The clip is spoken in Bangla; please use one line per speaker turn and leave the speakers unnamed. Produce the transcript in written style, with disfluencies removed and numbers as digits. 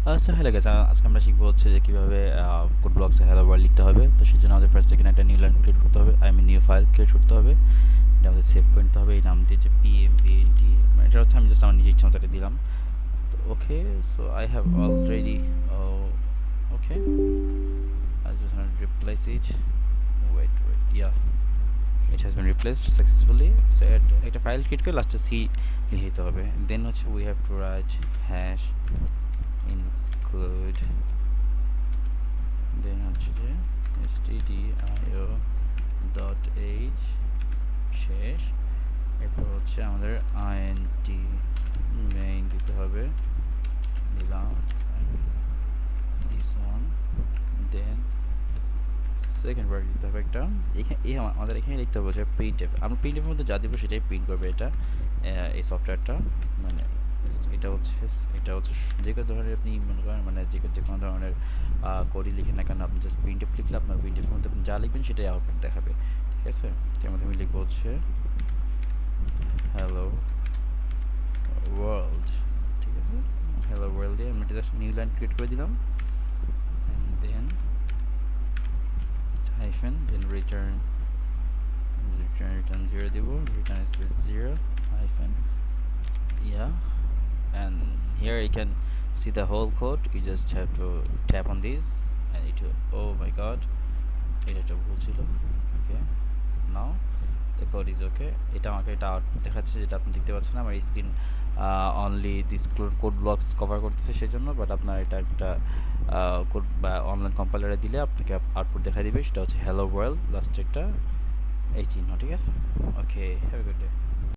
সো হ্যালো গাইস, আজকে আমরা শিখবো হচ্ছে যে কিভাবে কোড ব্লকসে হ্যালো ওয়ার্ল্ড লিখতে হবে। তো সেই জন্য আমাদের ফার্স্ট এখানে একটা নিউ লাইন ক্রিয়েট করতে হবে, নিউ ফাইল ক্রিয়েট করতে হবে। এটা আমাদের সেভ করে নিতে হবে এই নাম দিয়ে, যে PMVNT। মানে এটা হচ্ছে আমি জাস্ট আমার নিজের ইচ্ছা মতো এটা দিলাম। তো okay, so I have already okay, I just want to replace it. Wait, yeah, it has been replaced successfully. So একটা ফাইল ক্রিয়েট করে লাস্টে সি লিখে দিতে হবে। দেন হচ্ছে we have to write hash include, দেন হচ্ছে যে stdio ডট h শেষ। এরপর হচ্ছে আমাদের int main দিতে হবে, দিলাম this one। দেন সেকেন্ড বার দিতে হবে একটা, এখানে আমাদের এখানে লিখতে হবে যে printf। আমরা printf এর মধ্যে যা দিব সেটাই প্রিন্ট করবে এটা, এই সফটওয়্যারটা। মানে এটা হচ্ছে যে কোনো ধরনের আপনি মনে করেন, মানে যে কোনো ধরনের কোডই লিখেন না কেন, আপনি জাস্ট প্রিন্টএফ লিখলে আপনার প্রিন্টএফের মধ্যে আপনি যা লিখবেন সেটাই আউটপুট দেখাবে। ঠিক আছে, তার মধ্যে আমি লিখবো হচ্ছে হ্যালো ওয়ার্ল্ড। ঠিক আছে, হ্যালো ওয়ার্ল্ড দিয়ে আমি জাস্ট নিউ লাইন ক্রিয়েট করে দিলাম, and then hyphen, then return 0 দিব, return space 0 hyphen, yeah, and here you can see the whole code. You just have to tap on this and it will, oh my god, এটা একটা ভুল ছিল। ওকে, নাও the code is okay। এটা আমাকে এটা আউটপুট দেখাচ্ছে, যেটা আপনি দেখতে পাচ্ছেন। আমার screen only this code blocks cover করতেছে সেজন্য, বাট আপনার এটা একটা কোড বা অনলাইন কম্পাইলারে দিলে আপনাকে আউটপুট দেখা দিবে, সেটা হচ্ছে হ্যালো ওয়ার্ল্ড লাস্টে একটা এই চিহ্ন। ঠিক আছে, ওকে, হ্যাভ এ গুড ডে।